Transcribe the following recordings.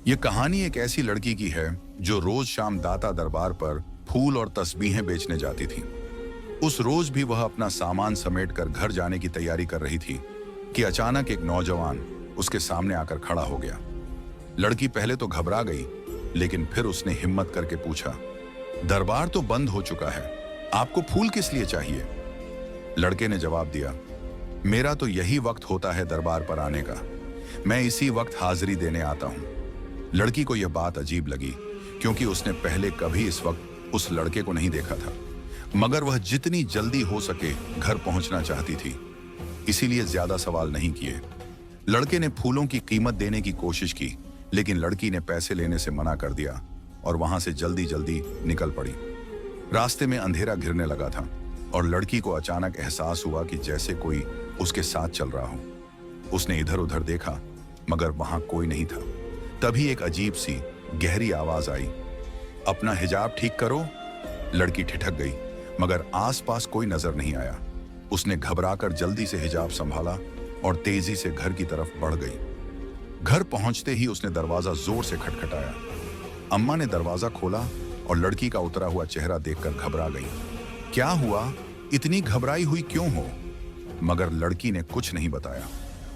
ये कहानी एक ऐसी लड़की की है जो रोज शाम दाता दरबार पर फूल और तस्बीहें बेचने जाती थी। उस रोज भी वह अपना सामान समेटकर घर जाने की तैयारी कर रही थी कि अचानक एक नौजवान उसके सामने आकर खड़ा हो गया। लड़की पहले तो घबरा गई, लेकिन फिर उसने हिम्मत करके पूछा, दरबार तो बंद हो चुका है, आपको फूल किस लिए चाहिए? लड़के ने जवाब दिया, मेरा तो यही वक्त होता है दरबार पर आने का, मैं इसी वक्त हाजिरी देने आता हूं। लड़की को यह बात अजीब लगी, क्योंकि उसने पहले कभी इस वक्त उस लड़के को नहीं देखा था, मगर वह जितनी जल्दी हो सके घर पहुंचना चाहती थी, इसीलिए ज्यादा सवाल नहीं किए। लड़के ने फूलों की कीमत देने की कोशिश की, लेकिन लड़की ने पैसे लेने से मना कर दिया और वहां से जल्दी जल्दी निकल पड़ी। रास्ते में अंधेरा घिरने लगा था और लड़की को अचानक एहसास हुआ कि जैसे कोई उसके साथ चल रहा हो। उसने इधर उधर देखा, मगर वहां कोई नहीं था। तभी एक अजीब सी गहरी आवाज आई, अपना हिजाब ठीक करो। लड़की ठिठक गई, मगर आसपास कोई नजर नहीं आया। उसने घबराकर जल्दी से हिजाब संभाला और तेजी से घर की तरफ बढ़ गई। घर पहुंचते ही उसने दरवाजा जोर से खटखटाया। अम्मा ने दरवाजा खोला और लड़की का उतरा हुआ चेहरा देखकर घबरा गई। क्या हुआ? इतनी घबराई हुई क्यों हो? मगर लड़की ने कुछ नहीं बताया।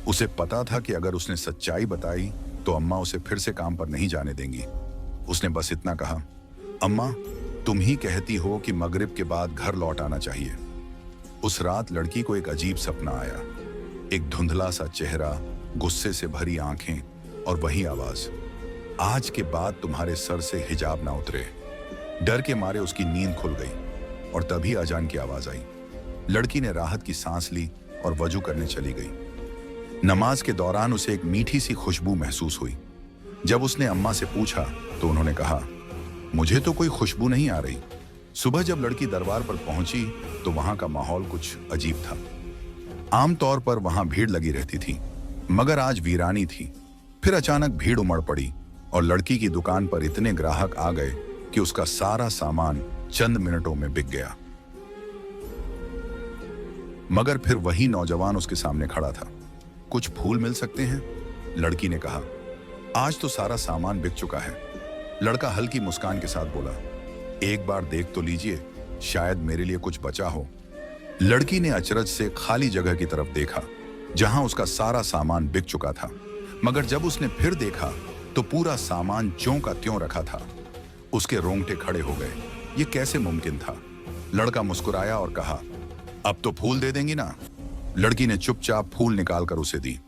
उसे पता था कि अगर उसने सच्चाई बताई तो अम्मा उसे फिर से काम पर नहीं जाने देंगी। उसने बस इतना कहा, अम्मा, तुम ही कहती हो कि मगरिब के बाद घर लौट आना चाहिए। उस रात लड़की को एक अजीब सपना आया। एक धुंधला सा चेहरा, गुस्से से भरी आंखें और वही आवाज, आज के बाद तुम्हारे सर से हिजाब ना उतरे। डर के मारे उसकी नींद खुल गई और तभी अजान की आवाज आई। लड़की ने राहत की सांस ली और वजू करने चली गई। नमाज के दौरान उसे एक मीठी सी खुशबू महसूस हुई। जब उसने अम्मा से पूछा तो उन्होंने कहा, मुझे तो कोई खुशबू नहीं आ रही। सुबह जब लड़की दरबार पर पहुंची तो वहां का माहौल कुछ अजीब था। आमतौर पर वहां भीड़ लगी रहती थी, मगर आज वीरानी थी। फिर अचानक भीड़ उमड़ पड़ी और लड़की की दुकान पर इतने ग्राहक आ गए कि उसका सारा सामान चंद मिनटों में बिक गया। मगर फिर वही नौजवान उसके सामने खड़ा था। कुछ फूल मिल सकते हैं? लड़की ने कहा, आज तो सारा सामान बिक चुका है। लड़का हल्की मुस्कान के साथ बोला, एक बार देख तो लीजिए, शायद मेरे लिए कुछ बचा हो। लड़की ने अचरज से खाली जगह की तरफ देखा, जहां उसका सारा सामान बिक चुका था। मगर जब उसने फिर देखा तो पूरा सामान ज्यों का त्यों रखा था। उसके रोंगटे खड़े हो गए। ये कैसे मुमकिन था? लड़का मुस्कुराया और कहा, अब तो फूल दे देंगी ना? लड़की ने चुपचाप फूल निकालकर उसे दी।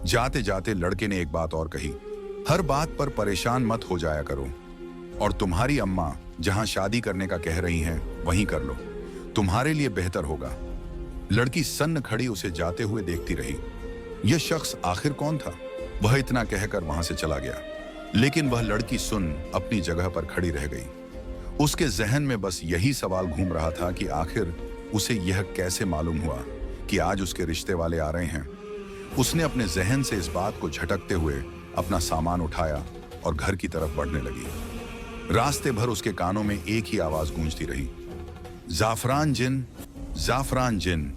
जाते जाते लड़के ने एक बात और कही, हर बात पर परेशान मत हो जाया करो, और तुम्हारी अम्मा जहां शादी करने का कह रही हैं वहीं कर लो, तुम्हारे लिए बेहतर होगा। लड़की सन्न खड़ी उसे जाते हुए देखती रही। यह शख्स आखिर कौन था? वह इतना कहकर वहां से चला गया, लेकिन वह लड़की सुन अपनी जगह पर खड़ी रह गई। उसके जहन में बस यही सवाल घूम रहा था कि आखिर उसे यह कैसे मालूम हुआ कि आज उसके रिश्ते वाले आ रहे हैं। उसने अपने जहन से इस बात को झटकते हुए अपना सामान उठाया और घर की तरफ बढ़ने लगी। रास्ते भर उसके कानों में एक ही आवाज गूंजती रही, जाफरान जिन, जाफरान जिन।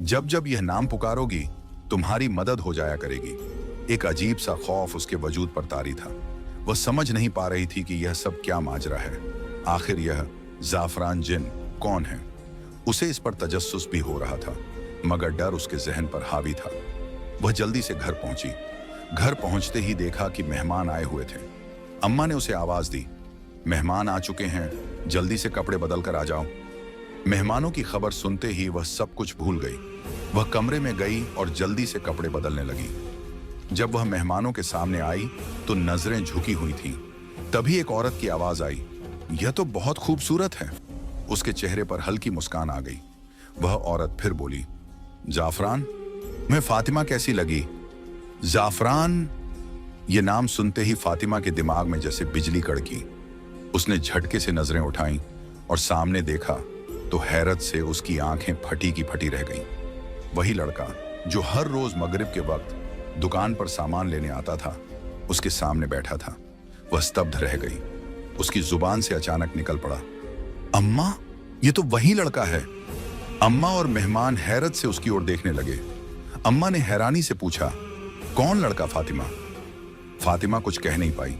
जब जब यह नाम पुकारोगी तुम्हारी मदद हो जाया करेगी। एक अजीब सा खौफ उसके वजूद पर तारी था। वह समझ नहीं पा रही थी कि यह सब क्या माजरा है। आखिर यह जाफरान जिन कौन है? उसे इस पर तजस्सुस भी हो रहा था, मगर डर उसके जहन पर हावी था। वह जल्दी से घर पहुंची। घर पहुंचते ही देखा कि मेहमान आए हुए थे। अम्मा ने उसे आवाज दी, मेहमान आ चुके हैं, जल्दी से कपड़े बदल कर आ जाओ। मेहमानों की खबर सुनते ही वह सब कुछ भूल गई। वह कमरे में गई और जल्दी से कपड़े बदलने लगी। जब वह मेहमानों के सामने आई तो नजरें झुकी हुई थीं। तभी एक औरत की आवाज आई, यह तो बहुत खूबसूरत है। उसके चेहरे पर हल्की मुस्कान आ गई। वह औरत फिर बोली, जाफरान, मैं फातिमा कैसी लगी? जाफरान, ये नाम सुनते ही फातिमा के दिमाग में जैसे बिजली कड़की। उसने झटके से नजरें उठाईं और सामने देखा तो हैरत से उसकी आंखें फटी की फटी रह गईं। वही लड़का जो हर रोज मगरिब के वक्त दुकान पर सामान लेने आता था, उसके सामने बैठा था। वह स्तब्ध रह गई। उसकी जुबान से अचानक निकल पड़ा, अम्मा, ये तो वही लड़का है। अम्मा और मेहमान हैरत से उसकी ओर देखने लगे। अम्मा ने हैरानी से पूछा, कौन लड़का फातिमा? फातिमा कुछ कह नहीं पाई।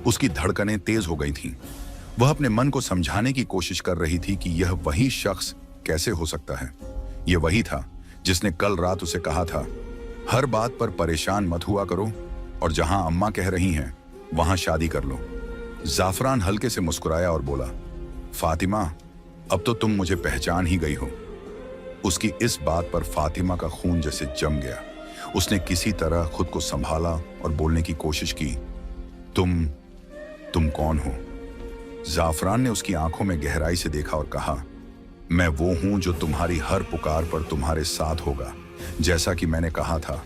उसकी धड़कनें तेज हो गई थीं। वह अपने मन को समझाने की कोशिश कर रही थी कि यह वही शख्स कैसे हो सकता है। यह वही था जिसने कल रात उसे कहा था, हर बात पर परेशान मत हुआ करो और जहां अम्मा कह रही हैं वहां शादी कर लो। जाफरान हल्के से मुस्कुराया और बोला, फातिमा, अब तो तुम मुझे पहचान ही गई हो। उसकी इस बात पर फातिमा का खून जैसे जम गया। उसने किसी तरह खुद को संभाला और बोलने की कोशिश की, तुम कौन हो? जाफरान ने उसकी आंखों में गहराई से देखा और कहा, मैं वो हूं जो तुम्हारी हर पुकार पर तुम्हारे साथ होगा, जैसा कि मैंने कहा था।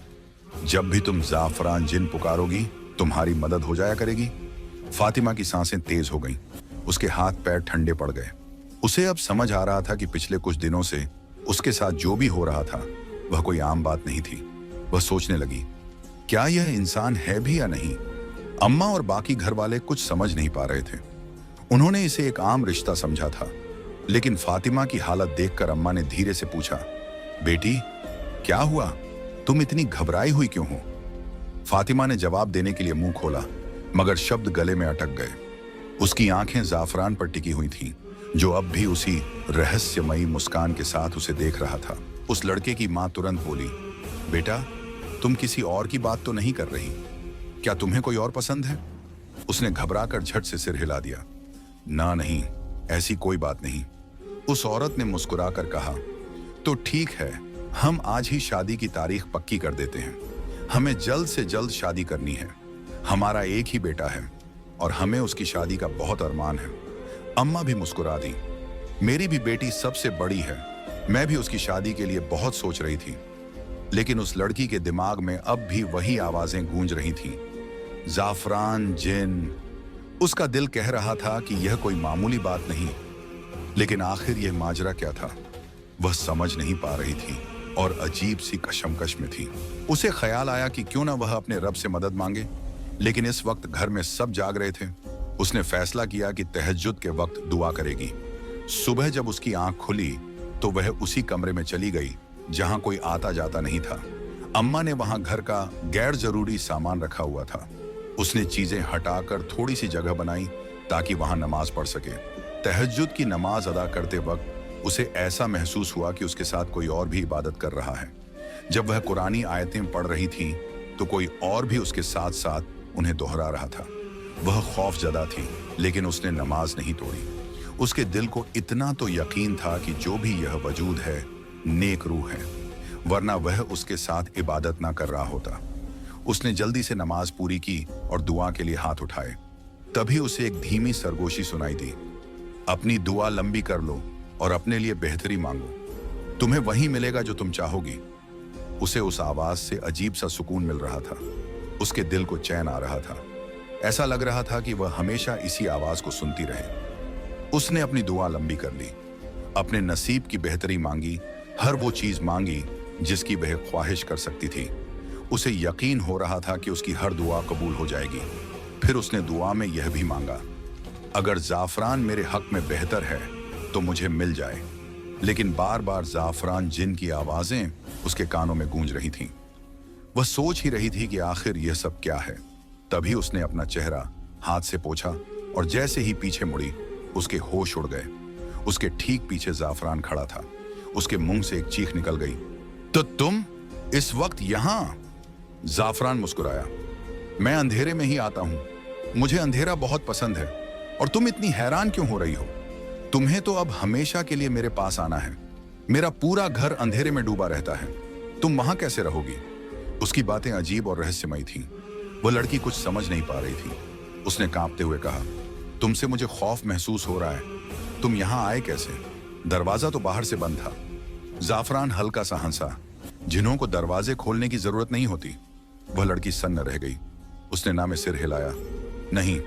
जब भी तुम जाफरान जिन पुकारोगी तुम्हारी मदद हो जाया करेगी। फातिमा की सांसें तेज हो गईं। उसके हाथ पैर ठंडे पड़ गए। उसे अब समझ आ रहा था कि पिछले कुछ दिनों से उसके साथ जो भी हो रहा था वह कोई आम बात नहीं थी। वह सोचने लगी, क्या यह इंसान है भी या नहीं? अम्मा और बाकी घर वाले कुछ समझ नहीं पा रहे थे। उन्होंने इसे एक आम रिश्ता समझा था, लेकिन फातिमा की हालत देखकर अम्मा ने धीरे से पूछा, बेटी क्या हुआ? तुम इतनी घबराई हुई क्यों हो? फातिमा ने जवाब देने के लिए मुंह खोला, मगर शब्द गले में अटक गए। उसकी आंखें जाफरान पर टिकी हुई थीं, जो अब भी उसी रहस्यमयी मुस्कान के साथ उसे देख रहा था। उस लड़के की मां तुरंत बोली, बेटा तुम किसी और की बात तो नहीं कर रही? क्या तुम्हें कोई और पसंद है? उसने घबराकर झट से सिर हिला दिया। ना नहीं, ऐसी कोई बात नहीं। उस औरत ने मुस्कुराकर कहा, तो ठीक है, हम आज ही शादी की तारीख पक्की कर देते हैं। हमें जल्द से जल्द शादी करनी है। हमारा एक ही बेटा है और हमें उसकी शादी का बहुत अरमान है। अम्मा भी मुस्कुरा दी। मेरी भी बेटी सबसे बड़ी है। मैं भी उसकी शादी के लिए बहुत सोच रही थी, लेकिन उस लड़की के दिमाग में अब भी वही आवाजें गूंज रही थीं। जाफरान जिन। उसका दिल कह रहा था कि यह कोई मामूली बात नहीं, लेकिन आखिर यह माजरा क्या था? वह समझ नहीं पा रही थी और अजीब सी कशमकश में थी। उसे ख्याल आया कि क्यों ना वह अपने रब से मदद मांगे, लेकिन इस वक्त घर में सब जाग रहे थे। उसने फैसला किया कि तहज्जुद के वक्त दुआ करेगी। सुबह जब उसकी आंख खुली तो वह उसी कमरे में चली गई जहां कोई आता जाता नहीं था। अम्मा ने वहां घर का गैर जरूरी सामान रखा हुआ था। उसने चीजें हटाकर थोड़ी सी जगह बनाई ताकि वहां नमाज पढ़ सके। तहज्जुद की नमाज अदा करते वक्त उसे ऐसा महसूस हुआ कि उसके साथ कोई और भी इबादत कर रहा है। जब वह कुरानी आयतें पढ़ रही थी तो कोई और भी उसके साथ साथ उन्हें दोहरा रहा था। वह खौफजदा थी, लेकिन उसने नमाज नहीं तोड़ी। उसके दिल को इतना तो यकीन था कि जो भी यह वजूद है नेक रूह है, वरना वह उसके साथ इबादत ना कर रहा होता। उसने जल्दी से नमाज पूरी की और दुआ के लिए हाथ उठाए। तभी उसे एक धीमी सरगोशी सुनाई दी, अपनी दुआ लंबी कर लो और अपने लिए बेहतरी मांगो, तुम्हें वही मिलेगा जो तुम चाहोगी। उसे उस आवाज से अजीब सा सुकून मिल रहा था। उसके दिल को चैन आ रहा था। ऐसा लग रहा था कि वह हमेशा इसी आवाज को सुनती रहे। उसने अपनी दुआ लंबी कर ली, अपने नसीब की बेहतरी मांगी, हर वो चीज मांगी जिसकी वह ख्वाहिश कर सकती थी। उसे यकीन हो रहा था कि उसकी हर दुआ कबूल हो जाएगी। फिर उसने दुआ में यह भी मांगा, अगर जाफरान मेरे हक में बेहतर है तो मुझे मिल जाए। लेकिन बार बार जाफरान जिन की आवाजें उसके कानों में गूंज रही थीं। वह सोच ही रही थी कि आखिर यह सब क्या है। तभी उसने अपना चेहरा हाथ से पोंछा और जैसे ही पीछे मुड़ी उसके होश उड़ गए। उसके ठीक पीछे जाफरान खड़ा था। उसके मुंह से एक चीख निकल गई, तो तुम इस वक्त यहां? जाफरान मुस्कुराया, मैं अंधेरे में ही आता हूं। मुझे अंधेरा बहुत पसंद है। और तुम इतनी हैरान क्यों हो रही हो? तुम्हें तो अब हमेशा के लिए मेरे पास आना है। मेरा पूरा घर अंधेरे में डूबा रहता है, तुम वहां कैसे रहोगी? उसकी बातें अजीब और रहस्यमयी थीं। वह लड़की कुछ समझ नहीं पा रही थी। उसने कांपते हुए कहा, तुमसे मुझे खौफ महसूस हो रहा है। तुम यहां आए कैसे? दरवाजा तो बाहर से बंद था। जाफरान हल्का सा हंसा, जिन्हों को दरवाजे खोलने की जरूरत नहीं होती। वह लड़की सन्न रह गई। उसने ना में सिर हिलाया, नहीं,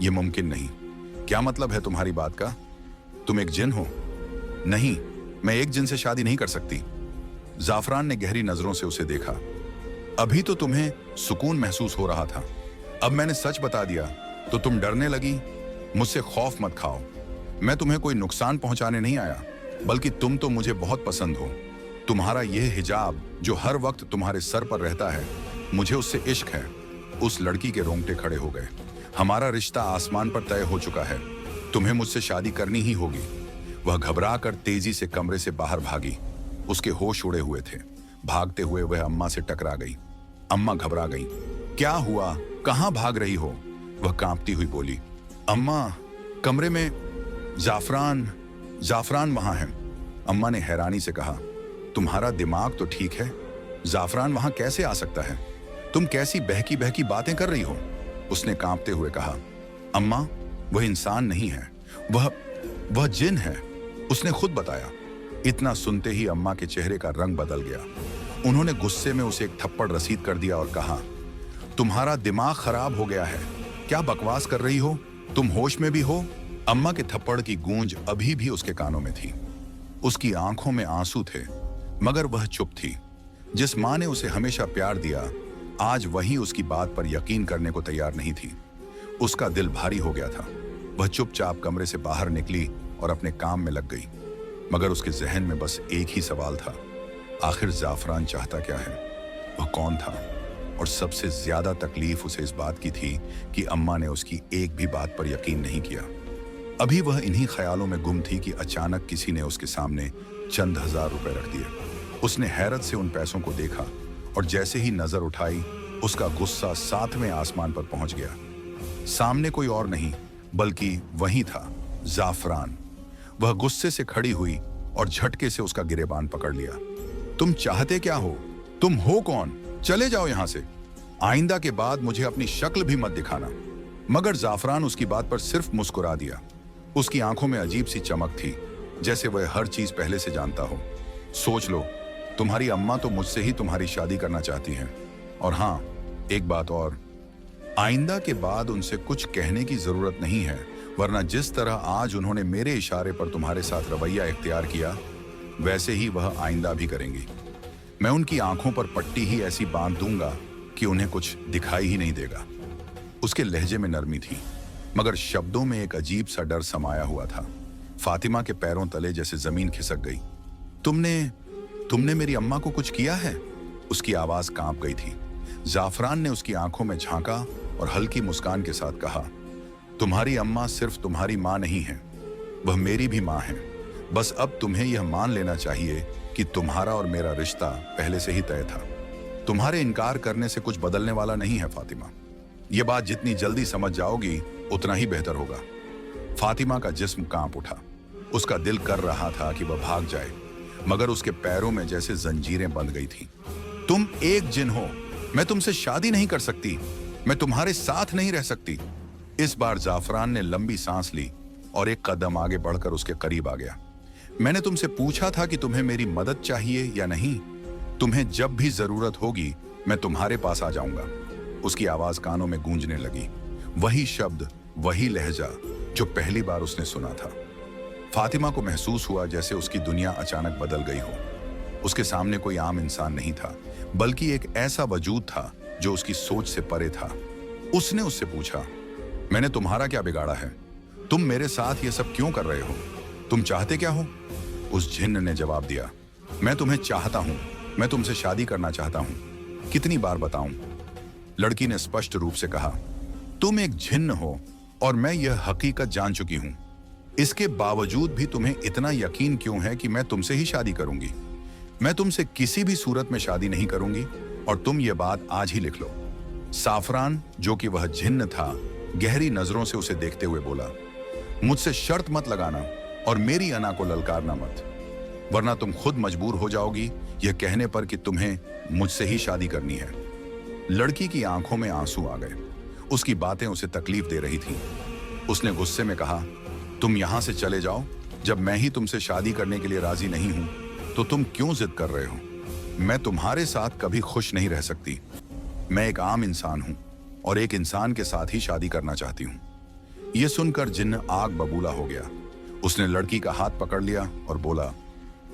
यह मुमकिन नहीं। क्या मतलब है तुम्हारी बात का? तुम एक जिन हो? नहीं, मैं एक जिन से शादी नहीं कर सकती। जाफरान ने गहरी नजरों से उसे देखा। अभी तो तुम्हें सुकून महसूस हो रहा था, अब मैंने सच बता दिया तो तुम डरने लगी। मुझसे खौफ मत खाओ। मैं तुम्हें कोई नुकसान पहुंचाने नहीं आया, बल्कि तुम तो मुझे बहुत पसंद हो। तुम्हारा यह हिजाब जो हर वक्त तुम्हारे सर पर रहता है, मुझे उससे इश्क है। उस लड़की के रोंगटे खड़े हो गए। हमारा रिश्ता आसमान पर तय हो चुका है, तुम्हें मुझसे शादी करनी ही होगी। वह घबरा कर तेजी से कमरे से बाहर भागी। उसके होश उड़े हुए थे। भागते हुए वह अम्मा से टकरा गई। अम्मा घबरा गई। क्या हुआ, कहां भाग रही हो? वह कांपती हुई बोली। अम्मा, कमरे में जाफरान वहां है। अम्मा ने हैरानी से कहा, तुम्हारा दिमाग तो ठीक है, जाफरान वहां कैसे आ सकता है? तुम कैसी बहकी बहकी बातें कर रही हो? उसने कांपते हुए कहा। अम्मा, वह इंसान नहीं है, वह जिन है, उसने खुद बताया। इतना सुनते ही अम्मा के चेहरे का रंग बदल गया। उन्होंने गुस्से में उसे एक थप्पड़ रसीद कर दिया और कहा, तुम्हारा दिमाग खराब हो गया है, क्या बकवास कर रही हो? तुम होश में भी हो? अम्मा के थप्पड़ की गूंज अभी भी उसके कानों में थी। उसकी आंखों में आंसू थे, मगर वह चुप थी। जिस मां ने उसे हमेशा प्यार दिया, आज वही उसकी बात पर यकीन करने को तैयार नहीं थी। उसका दिल भारी हो गया था। वह चुपचाप कमरे से बाहर निकली और अपने काम में लग गई। मगर उसके जहन में बस एक ही सवाल था, आखिर जाफरान चाहता क्या है? वह कौन था? और सबसे ज्यादा तकलीफ उसे इस बात की थी कि अम्मा ने उसकी एक भी बात पर यकीन नहीं किया। अभी वह इन्हीं ख्यालों में गुम थी कि अचानक किसी ने उसके सामने चंद हजार रुपए रख दिए। उसने हैरत से उन पैसों को देखा और जैसे ही नजर उठाई, उसका गुस्सा 7वें आसमान पर पहुंच गया। सामने कोई और नहीं बल्कि वही था, जाफरान। वह गुस्से से खड़ी हुई और झटके से उसका गिरेबान पकड़ लिया। तुम चाहते क्या हो? तुम हो कौन? चले जाओ यहां से। आइंदा के बाद मुझे अपनी शक्ल भी मत दिखाना। मगर जाफरान उसकी बात पर सिर्फ मुस्कुरा दिया। उसकी आंखों में अजीब सी चमक थी, जैसे वह हर चीज पहले से जानता हो। सोच लो, तुम्हारी अम्मा तो मुझसे ही तुम्हारी शादी करना चाहती हैं। और हाँ, एक बात और, आइंदा के बाद उनसे कुछ कहने की जरूरत नहीं है, वरना जिस तरह आज उन्होंने मेरे इशारे पर तुम्हारे साथ रवैया इख्तियार किया, वैसे ही वह आइंदा भी करेंगी। मैं उनकी आंखों पर पट्टी ही ऐसी बांध दूंगा कि उन्हें कुछ दिखाई ही नहीं देगा। उसके लहजे में नरमी थी, मगर शब्दों में एक अजीब सा डर समाया हुआ था। फातिमा के पैरों तले जैसे जमीन खिसक गई। तुमने मेरी अम्मा को कुछ किया है? उसकी आवाज कांप गई थी। जाफरान ने उसकी आंखों में झांका और हल्की मुस्कान के साथ कहा, तुम्हारी अम्मा सिर्फ तुम्हारी मां नहीं है, वह मेरी भी मां है। बस अब तुम्हें यह मान लेना चाहिए कि तुम्हारा और मेरा रिश्ता पहले से ही तय था। तुम्हारे इनकार करने से कुछ बदलने वाला नहीं है फातिमा। यह बात जितनी जल्दी समझ जाओगी उतना ही बेहतर होगा। फातिमा का जिस्म कांप उठा। उसका दिल कर रहा था कि वह भाग जाए, मगर उसके पैरों में जैसे जंजीरें बंध गई थीं। तुम एक जिन हो, मैं तुमसे शादी नहीं कर सकती, मैं तुम्हारे साथ नहीं रह सकती। इस बार जाफरान ने लंबी सांस ली और एक कदम आगे बढ़कर उसके करीब आ गया। मैंने तुमसे पूछा था कि तुम्हें मेरी मदद चाहिए या नहीं। तुम्हें जब भी जरूरत होगी मैं तुम्हारे पास आ जाऊंगा। उसकी आवाज कानों में गूंजने लगी। वही शब्द, वही लहजा जो पहली बार उसने सुना था। फातिमा को महसूस हुआ जैसे उसकी दुनिया अचानक बदल गई हो। उसके सामने कोई आम इंसान नहीं था, बल्कि एक ऐसा वजूद था जो उसकी सोच से परे था। उसने उससे पूछा, मैंने तुम्हारा क्या बिगाड़ा है? तुम मेरे साथ ये सब क्यों कर रहे हो? तुम चाहते क्या हो? उस जिन्न ने जवाब दिया, मैं तुम्हें चाहता हूं, मैं तुमसे शादी करना चाहता हूं। कितनी बार बताऊं? लड़की ने स्पष्ट रूप से कहा, तुम एक जिन्न हो और मैं यह हकीकत जान चुकी हूं। इसके बावजूद भी तुम्हें इतना यकीन क्यों है कि मैं तुमसे ही शादी करूंगी? मैं तुमसे किसी भी सूरत में शादी नहीं करूंगी और तुम ये बात आज ही लिख लो। साफरान, जो कि वह जिन्न था, गहरी नजरों से उसे देखते हुए बोला, मुझसे शर्त मत लगाना और मेरी अना को ललकारना मत, वरना तुम खुद मजबूर हो जाओगी यह कहने पर कि तुम्हें मुझसे ही शादी करनी है। लड़की की आंखों में आंसू आ गए। उसकी बातें उसे तकलीफ दे रही थीं। उसने गुस्से में कहा, तुम यहां से चले जाओ। जब मैं ही तुमसे शादी करने के लिए राजी नहीं हूं तो तुम क्यों जिद कर रहे हो? मैं तुम्हारे साथ कभी खुश नहीं रह सकती। मैं एक आम इंसान हूं और एक इंसान के साथ ही शादी करना चाहती हूं। यह सुनकर जिन्न आग बबूला हो गया। उसने लड़की का हाथ पकड़ लिया और बोला,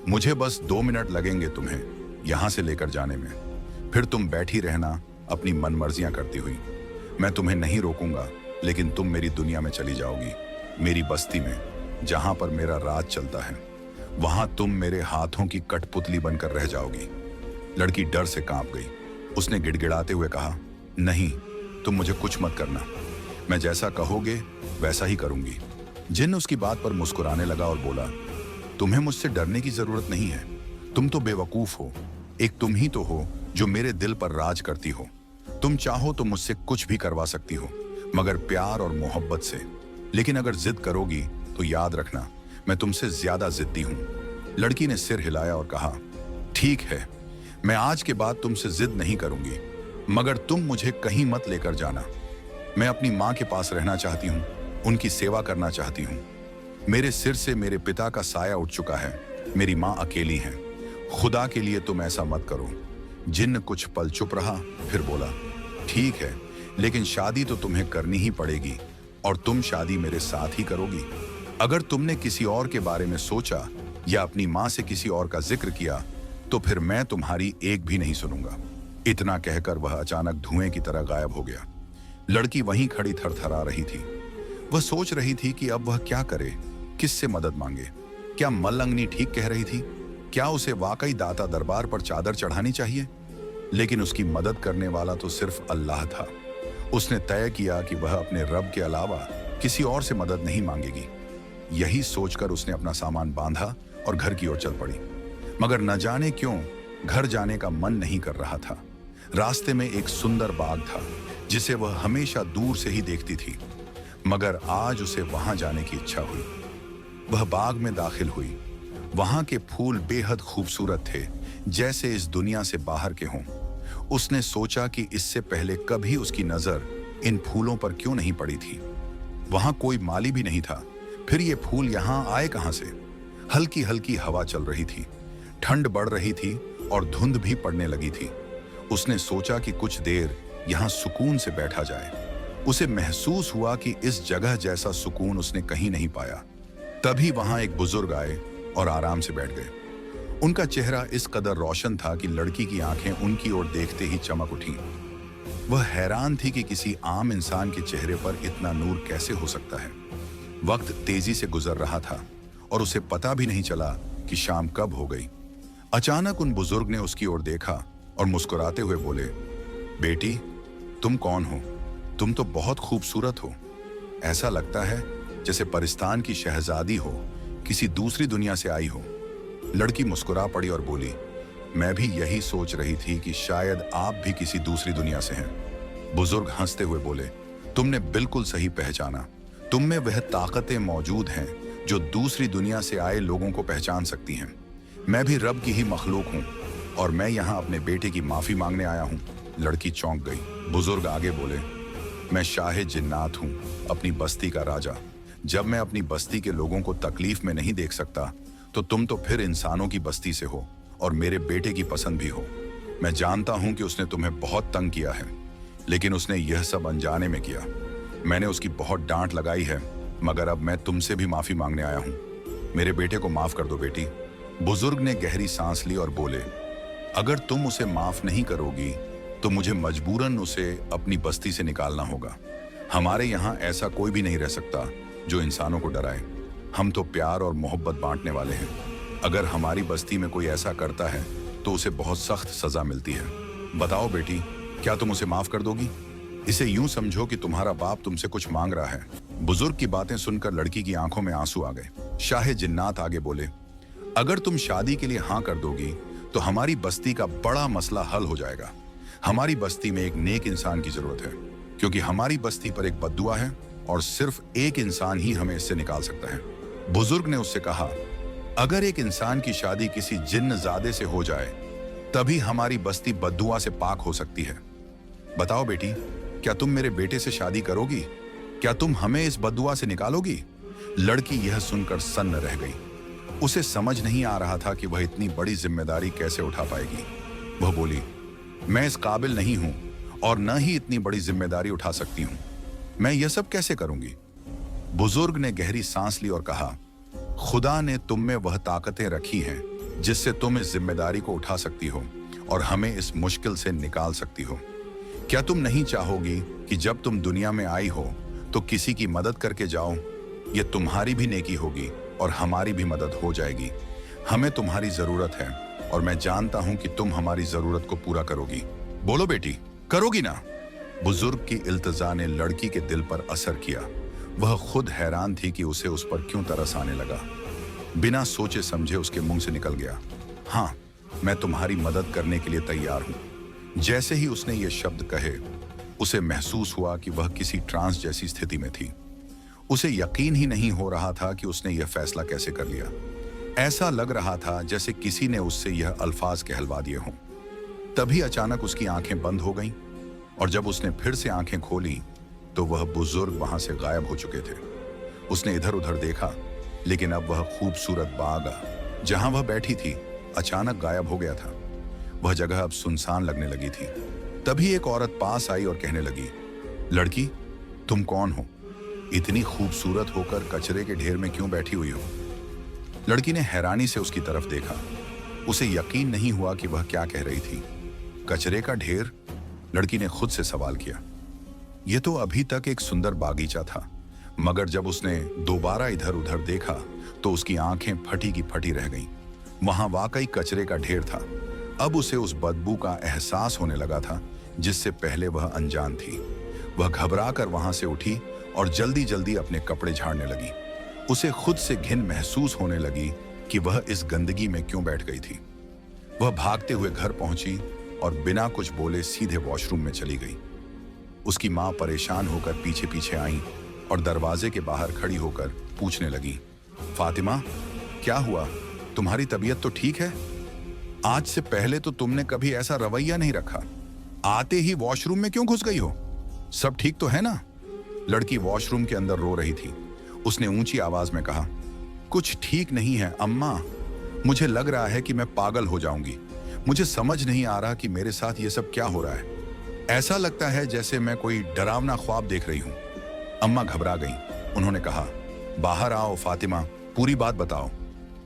मुझे बस 2 मिनट लगेंगे तुम्हें यहां से लेकर जाने में, फिर तुम बैठी रहना अपनी मनमर्जियां करती हुई। मैं तुम्हें नहीं रोकूंगा, लेकिन तुम मेरी दुनिया में चली जाओगी, मेरी बस्ती में, जहां पर मेरा राज चलता है। वहां तुम मेरे हाथों की कठपुतली बनकर रह जाओगी। लड़की डर से कांप गई। उसने गिड़गिड़ाते हुए कहा, नहीं, तुम मुझे कुछ मत करना, मैं जैसा कहोगे वैसा ही करूंगी। जिन्न उसकी बात पर मुस्कुराने लगा और बोला, तुम्हें मुझसे डरने की जरूरत नहीं है, तुम तो बेवकूफ हो। एक तुम ही तो हो जो मेरे दिल पर राज करती हो। तुम चाहो तो मुझसे कुछ भी करवा सकती हो, मगर प्यार और मोहब्बत से। लेकिन अगर जिद करोगी तो याद रखना, मैं तुमसे ज्यादा जिद्दी हूं। लड़की ने सिर हिलाया और कहा, ठीक है, मैं आज के बाद तुमसे जिद नहीं करूंगी, मगर तुम मुझे कहीं मत लेकर जाना। मैं अपनी माँ के पास रहना चाहती हूँ, उनकी सेवा करना चाहती हूँ। मेरे सिर से मेरे पिता का साया उठ चुका है, मेरी माँ अकेली है। खुदा के लिए तुम ऐसा मत करो। जिन्न कुछ पल चुप रहा, फिर बोला, ठीक है, लेकिन शादी तो तुम्हें करनी ही पड़ेगी, और तुम शादी मेरे साथ ही करोगी। अगर तुमने किसी और के बारे में सोचा या अपनी माँ से किसी और का जिक्र किया तो फिर मैं तुम्हारी एक भी नहीं सुनूंगा। इतना कहकर वह अचानक धुएं की तरह गायब हो गया। लड़की वहीं खड़ी थरथरा रही थी। वह सोच रही थी कि अब वह क्या करे, किससे मदद मांगे। क्या मल्लंगनी ठीक कह रही थी? क्या उसे वाकई दाता दरबार पर चादर चढ़ानी चाहिए? लेकिन उसकी मदद करने वाला तो सिर्फ अल्लाह था। उसने तय किया कि वह अपने रब के अलावा किसी और से मदद नहीं मांगेगी। यही सोचकर उसने अपना सामान बांधा और घर की ओर चल पड़ी। मगर न जाने क्यों घर जाने का मन नहीं कर रहा था। रास्ते में एक सुंदर बाग था जिसे वह हमेशा दूर से ही देखती थी, मगर आज उसे वहां जाने की इच्छा हुई। वह बाग में दाखिल हुई। वहां के फूल बेहद खूबसूरत थे, जैसे इस दुनिया से बाहर के हों। उसने सोचा कि इससे पहले कभी उसकी नजर इन फूलों पर क्यों नहीं पड़ी थी। वहां कोई माली भी नहीं था, फिर ये फूल यहां आए कहां से? हल्की हल्की हवा चल रही थी, ठंड बढ़ रही थी और धुंध भी पड़ने लगी थी। उसने सोचा कि कुछ देर यहां सुकून से बैठा जाए। उसे महसूस हुआ कि इस जगह जैसा सुकून उसने कहीं नहीं पाया। तभी वहां एक बुजुर्ग आए और आराम से बैठ गए। उनका चेहरा इस कदर रोशन था कि लड़की की आंखें उनकी ओर देखते ही चमक उठी। वह हैरान थी कि किसी आम इंसान के चेहरे पर इतना नूर कैसे हो सकता है। वक्त तेजी से गुजर रहा था और उसे पता भी नहीं चला कि शाम कब हो गई। अचानक उन बुजुर्ग ने उसकी ओर देखा और मुस्कुराते हुए बोले, बेटी, तुम कौन हो? तुम तो बहुत खूबसूरत हो। ऐसा लगता है जैसे परिस्तान की शहजादी हो, किसी दूसरी दुनिया से आई हो। लड़की मुस्कुरा पड़ी और बोली, मैं भी यही सोच रही थी कि शायद आप भी किसी दूसरी दुनिया से हैं। बुजुर्ग हंसते हुए बोले, तुमने बिल्कुल सही पहचाना। तुम में वह ताकतें मौजूद हैं जो दूसरी दुनिया से आए लोगों को पहचान सकती हैं। मैं भी रब की ही मखलूक हूँ और मैं यहाँ अपने बेटे की माफी मांगने आया हूँ। लड़की चौंक गई। बुजुर्ग आगे बोले, मैं शाह जिन्नात हूँ, अपनी बस्ती का राजा। जब मैं अपनी बस्ती के लोगों को तकलीफ में नहीं देख सकता तो तुम तो फिर इंसानों की बस्ती से हो और मेरे बेटे की पसंद भी हो। मैं जानता हूं कि उसने तुम्हें बहुत तंग किया है, लेकिन उसने यह सब अनजाने में किया। मैंने उसकी बहुत डांट लगाई है, मगर अब मैं तुमसे भी माफी मांगने आया हूं। मेरे बेटे को माफ कर दो बेटी। बुजुर्ग ने गहरी सांस ली और बोले, अगर तुम उसे माफ नहीं करोगी तो मुझे मजबूरन उसे अपनी बस्ती से निकालना होगा। हमारे यहाँ ऐसा कोई भी नहीं रह सकता जो इंसानों को डराए। हम तो प्यार और मोहब्बत बांटने वाले हैं। अगर हमारी बस्ती में कोई ऐसा करता है तो उसे बहुत सख्त सजा मिलती है। बताओ बेटी, क्या तुम उसे माफ कर दोगी? इसे यूं समझो कि तुम्हारा बाप तुमसे कुछ मांग रहा है। बुजुर्ग की बातें सुनकर लड़की की आंखों में आंसू आ गए। शाह जिन्नात आगे बोले, अगर तुम शादी के लिए हाँ कर दोगी तो हमारी बस्ती का बड़ा मसला हल हो जाएगा। हमारी बस्ती में एक नेक इंसान की जरूरत है, क्योंकि हमारी बस्ती पर एक बद्दुआ है और सिर्फ एक इंसान ही हमें इससे निकाल सकता है। बुजुर्ग ने उससे कहा, अगर एक इंसान की शादी किसी जिन्नजादे से हो जाए तभी हमारी बस्ती बद्दुआ से पाक हो सकती है। बताओ बेटी, क्या तुम मेरे बेटे से शादी करोगी? क्या तुम हमें इस बद्दुआ से निकालोगी? लड़की यह सुनकर सन्न रह गई। उसे समझ नहीं आ रहा था कि वह इतनी बड़ी जिम्मेदारी कैसे उठा पाएगी। वह बोली, मैं इस काबिल नहीं हूं और न ही इतनी बड़ी जिम्मेदारी उठा सकती हूं। मैं यह सब कैसे करूंगी? बुजुर्ग ने गहरी सांस ली और कहा, खुदा ने तुम में वह ताकतें रखी हैं जिससे तुम इस जिम्मेदारी को उठा सकती हो और हमें इस मुश्किल से निकाल सकती हो। क्या तुम नहीं चाहोगी कि जब तुम दुनिया में आई हो तो किसी की मदद करके जाओ? ये तुम्हारी भी नेकी होगी और हमारी भी मदद हो जाएगी। हमें तुम्हारी जरूरत है और मैं जानता हूं कि तुम हमारी जरूरत को पूरा करोगी। बोलो बेटी, करोगी ना? बुजुर्ग की इल्तिजा ने लड़की के दिल पर असर किया। वह खुद हैरान थी कि उसे उस पर क्यों तरस आने लगा। बिना सोचे समझे उसके मुंह से निकल गया, हाँ, मैं तुम्हारी मदद करने के लिए तैयार हूं। जैसे ही उसने ये शब्द कहे, उसे महसूस हुआ कि वह किसी ट्रांस जैसी स्थिति में थी। उसे यकीन ही नहीं हो रहा था कि उसने यह फैसला कैसे कर लिया। ऐसा लग रहा था जैसे किसी ने उससे यह अल्फाज कहलवा दिए हों। तभी अचानक उसकी आंखें बंद हो गईं और जब उसने फिर से आंखें खोली तो वह बुजुर्ग वहां से गायब हो चुके थे। उसने इधर उधर देखा, लेकिन अब वह खूबसूरत बाग जहां वह बैठी थी अचानक गायब हो गया था। वह जगह अब सुनसान लगने लगी थी। तभी एक औरत पास आई और कहने लगी, लड़की, तुम कौन हो? इतनी खूबसूरत होकर कचरे के ढेर में क्यों बैठी हुई हो? लड़की ने हैरानी से उसकी तरफ देखा। उसे यकीन नहीं हुआ कि वह क्या कह रही थी। कचरे का ढेर? लड़की ने खुद से सवाल किया। यह तो अभी तक एक सुंदर बागीचा था, मगर जब उसने दोबारा इधर उधर देखा तो उसकी आंखें फटी की फटी रह गईं। वहां वाकई कचरे का ढेर था। अब उसे उस बदबू का एहसास होने लगा था जिससे पहले वह अनजान थी। वह घबरा कर वहां से उठी और जल्दी जल्दी अपने कपड़े झाड़ने लगी। उसे खुद से घिन महसूस होने लगी कि वह इस गंदगी में क्यों बैठ गई थी। वह भागते हुए घर पहुंची और बिना कुछ बोले सीधे वॉशरूम में चली गई। उसकी मां परेशान होकर पीछे पीछे आई और दरवाजे के बाहर खड़ी होकर पूछने लगी, फातिमा, क्या हुआ? तुम्हारी तबीयत तो ठीक है? आज से पहले तो तुमने कभी ऐसा रवैया नहीं रखा। आते ही वॉशरूम में क्यों घुस गई हो? सब ठीक तो है ना? लड़की वॉशरूम के अंदर रो रही थी। उसने ऊंची आवाज में कहा, कुछ ठीक नहीं है अम्मा। मुझे लग रहा है कि मैं पागल हो जाऊंगी। मुझे समझ नहीं आ रहा कि मेरे साथ ये सब क्या हो रहा है। ऐसा लगता है जैसे मैं कोई डरावना ख्वाब देख रही हूं। अम्मा घबरा गईं। उन्होंने कहा, बाहर आओ फातिमा, पूरी बात बताओ।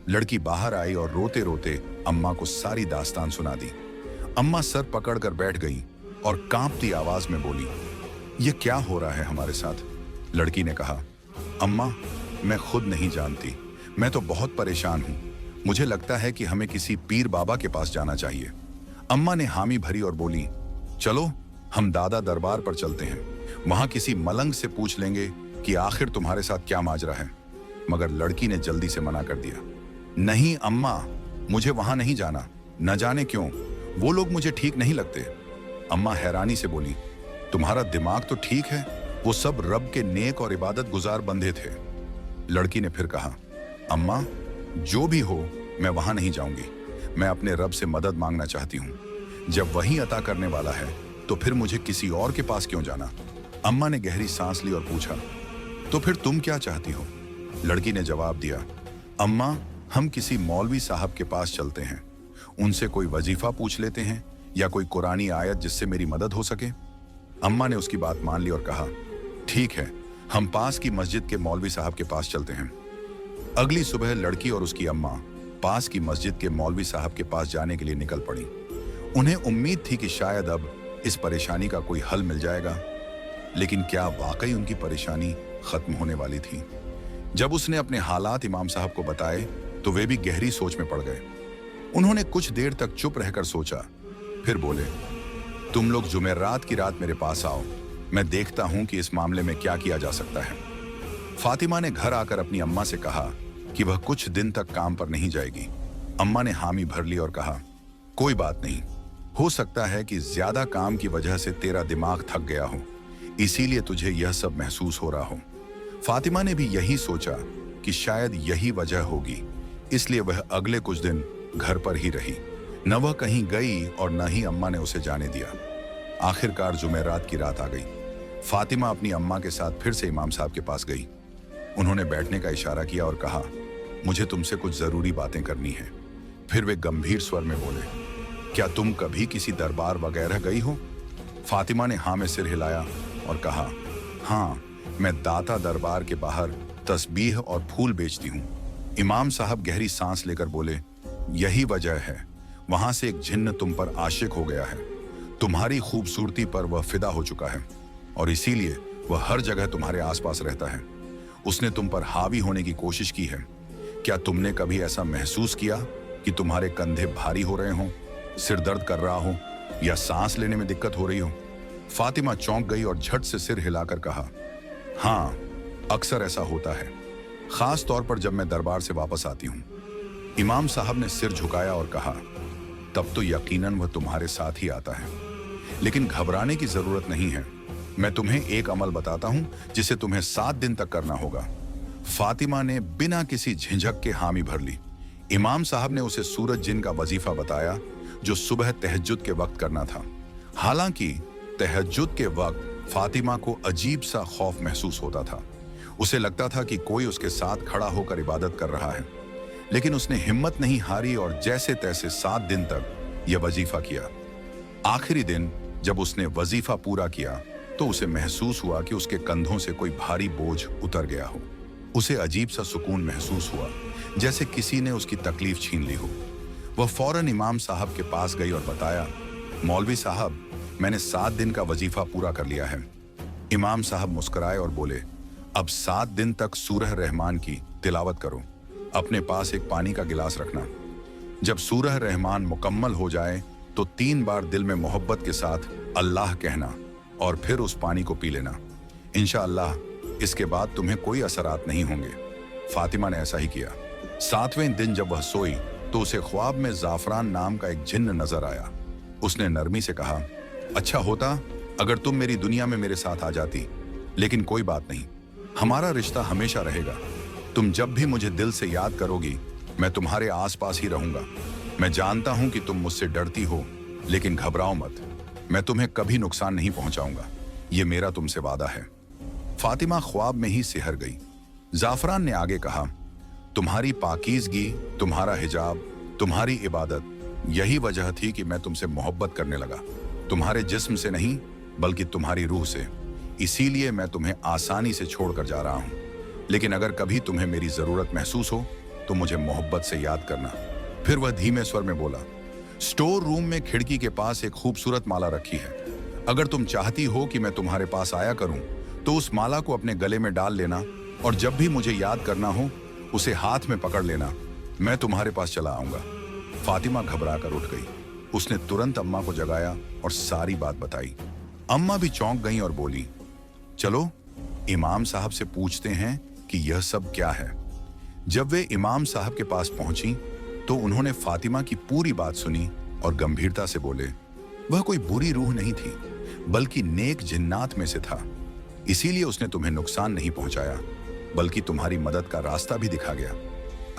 लड़की बाहर आई और रोते रोते अम्मा को सारी दास्तान सुना दी। अम्मा सर पकड़कर बैठ गई और कांपती आवाज में बोली, ये क्या हो रहा है हमारे साथ? लड़की ने कहा, अम्मा, मैं खुद नहीं जानती। मैं तो बहुत परेशान हूं। मुझे लगता है कि हमें किसी पीर बाबा के पास जाना चाहिए। अम्मा ने हामी भरी और बोली, चलो हम दादा दरबार पर चलते हैं। वहां किसी मलंग से पूछ लेंगे कि आखिर तुम्हारे साथ क्या माजरा है। मगर लड़की ने जल्दी से मना कर दिया, नहीं अम्मा, मुझे वहां नहीं जाना। न जाने क्यों, वो लोग मुझे ठीक नहीं लगते। अम्मा हैरानी से बोली, तुम्हारा दिमाग तो ठीक है। वो सब रब के नेक और इबादत गुजार बंदे थे। लड़की ने फिर कहा, अम्मा, जो भी हो, मैं वहां नहीं जाऊंगी। मैं अपने रब से मदद मांगना चाहती हूं। जब वही अता करने वाला है तो फिर मुझे किसी और के पास क्यों जाना? अम्मा ने गहरी सांस ली और पूछा, तो फिर तुम क्या चाहती हो? लड़की ने जवाब दिया, अम्मा, हम किसी मौलवी साहब के पास चलते हैं। उनसे कोई वजीफा पूछ लेते हैं या कोई कुरानी आयत जिससे मेरी मदद हो सके। अम्मा ने उसकी बात मान ली और कहा, ठीक है, हम पास की मस्जिद के मौलवी साहब के पास चलते हैं। अगली सुबह लड़की और उसकी अम्मा पास की मस्जिद के मौलवी साहब के पास जाने के लिए निकल पड़ी। उन्हें उम्मीद थी कि शायद अब इस परेशानी का कोई हल मिल जाएगा, लेकिन क्या वाकई उनकी परेशानी खत्म होने वाली थी? जब उसने अपने हालात इमाम साहब को बताए तो वे भी गहरी सोच में पड़ गए। उन्होंने कुछ देर तक चुप रहकर सोचा, फिर बोले, तुम लोग जुमेरात की रात मेरे पास आओ। मैं देखता हूं कि इस मामले में क्या किया जा सकता है। फातिमा ने घर आकर अपनी अम्मा से कहा कि वह कुछ दिन तक काम पर नहीं जाएगी। अम्मा ने हामी भर ली और कहा, कोई बात नहीं, हो सकता है कि ज्यादा काम की वजह से तेरा दिमाग थक गया हो, इसीलिए तुझे यह सब महसूस हो रहा हो। फातिमा ने भी यही सोचा कि शायद यही वजह होगी, इसलिए वह अगले कुछ दिन घर पर ही रही। न वह कहीं गई और न ही अम्मा ने उसे जाने दिया। आखिरकार जुमेरात की रात आ गई। फातिमा अपनी अम्मा के साथ फिर से इमाम साहब के पास गई। उन्होंने बैठने का इशारा किया और कहा, मुझे तुमसे कुछ जरूरी बातें करनी है। फिर वे गंभीर स्वर में बोले, क्या तुम कभी किसी दरबार वगैरह गई हो? फातिमा ने हाँ में सिर हिलाया और कहा, हाँ, मैं दाता दरबार के बाहर तस्बीह और फूल बेचती हूँ। इमाम साहब गहरी सांस लेकर बोले, यही वजह है, वहां से एक जिन्न तुम पर आशिक हो गया है। तुम्हारी खूबसूरती पर वह फिदा हो चुका है और इसीलिए वह हर जगह तुम्हारे आसपास रहता है। उसने तुम पर हावी होने की कोशिश की है। क्या तुमने कभी ऐसा महसूस किया कि तुम्हारे कंधे भारी हो रहे हों, सिर दर्द कर रहा हो या सांस लेने में दिक्कत हो रही हो? फातिमा चौंक गई और झट से सिर हिलाकर कहा, हाँ, अक्सर ऐसा होता है, खास तौर पर जब मैं दरबार से वापस आती हूं। इमाम साहब ने सिर झुकाया और कहा, तब तो यकीनन वह तुम्हारे साथ ही आता है, लेकिन घबराने की जरूरत नहीं है। मैं तुम्हें एक अमल बताता हूं जिसे तुम्हें 7 दिन तक करना होगा। फातिमा ने बिना किसी झिझक के हामी भर ली। इमाम साहब ने उसे सूरज जिन का वजीफा बताया जो सुबह तहज्जुद के वक्त करना था। हालांकि तहज्जुद के वक्त फातिमा को अजीब सा खौफ महसूस होता था। उसे लगता था कि कोई उसके साथ खड़ा होकर इबादत कर रहा है, लेकिन उसने हिम्मत नहीं हारी और जैसे तैसे 7 दिन तक यह वजीफा किया। आखिरी दिन जब उसने वजीफा पूरा किया तो उसे महसूस हुआ कि उसके कंधों से कोई भारी बोझ उतर गया हो। उसे अजीब सा सुकून महसूस हुआ, जैसे किसी ने उसकी तकलीफ छीन ली हो। वह फौरन इमाम साहब के पास गई और बताया, मौलवी साहब, मैंने 7 दिन का वजीफा पूरा कर लिया है। इमाम साहब मुस्कुराए और बोले, अब 7 दिन तक सूरह रहमान की तिलावत करो। अपने पास एक पानी का गिलास रखना। जब सूरह रहमान मुकम्मल हो जाए तो 3 बार दिल में मोहब्बत के साथ अल्लाह कहना और फिर उस पानी को पी लेना। इंशाअल्लाह इसके बाद तुम्हें कोई असरात नहीं होंगे। फातिमा ने ऐसा ही किया। 7वें दिन जब वह सोई तो उसे ख्वाब में जाफरान नाम का एक जिन्न नजर आया। उसने नरमी से कहा, अच्छा होता अगर तुम मेरी दुनिया में मेरे साथ आ जाती, लेकिन कोई बात नहीं, हमारा रिश्ता हमेशा रहेगा। तुम जब भी मुझे दिल से याद करोगी मैं तुम्हारे आसपास ही रहूंगा। मैं जानता हूं कि तुम मुझसे डरती हो, लेकिन घबराओ मत, मैं तुम्हें कभी नुकसान नहीं पहुंचाऊंगा। ये मेरा तुमसे वादा है। फातिमा ख्वाब में ही सिहर गई। जाफरान ने आगे कहा, तुम्हारी पाकीज़गी, तुम्हारा हिजाब, तुम्हारी इबादत, यही वजह थी कि मैं तुमसे मोहब्बत करने लगा। तुम्हारे जिस्म से नहीं बल्कि तुम्हारी रूह से। इसीलिए मैं तुम्हें आसानी से छोड़कर जा रहा हूं। लेकिन अगर कभी तुम्हें मेरी जरूरत महसूस हो तो मुझे मोहब्बत से याद करना। फिर वह धीमे स्वर में बोला, स्टोर रूम में खिड़की के पास एक खूबसूरत माला रखी है। अगर तुम चाहती हो कि मैं तुम्हारे पास आया करूं तो उस माला को अपने गले में डाल लेना और जब भी मुझे याद करना हो उसे हाथ में पकड़ लेना। मैं तुम्हारे पास चला आऊंगा। फातिमा घबरा कर उठ गई। उसने तुरंत अम्मा को जगाया और सारी बात बताई। अम्मा भी चौंक गईं और बोली, चलो इमाम साहब से पूछते हैं कि यह सब क्या है। जब वे इमाम साहब के पास पहुंची तो उन्होंने फातिमा की पूरी बात सुनी और गंभीरता से बोले, वह कोई बुरी रूह नहीं थी बल्कि नेक जिन्नात में से था। इसीलिए उसने तुम्हें नुकसान नहीं पहुंचाया बल्कि तुम्हारी मदद का रास्ता भी दिखा गया।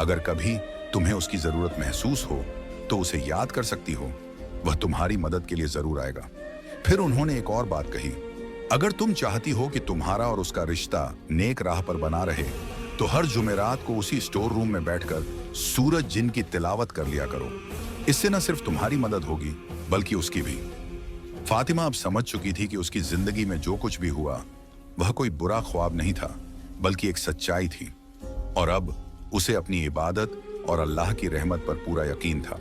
अगर कभी तुम्हें उसकी जरूरत महसूस हो तो उसे याद कर सकती हो, वह तुम्हारी मदद के लिए जरूर आएगा। फिर उन्होंने एक और बात कही, अगर तुम चाहती हो कि तुम्हारा और उसका रिश्ता नेक राह पर बना रहे तो हर जुमेरात को उसी स्टोर रूम में बैठकर सूरज जिन की तिलावत कर लिया करो। इससे न सिर्फ तुम्हारी मदद होगी बल्कि उसकी भी। फातिमा अब समझ चुकी थी कि उसकी जिंदगी में जो कुछ भी हुआ वह कोई बुरा ख्वाब नहीं था बल्कि एक सच्चाई थी, और अब उसे अपनी इबादत और अल्लाह की रहमत पर पूरा यकीन था।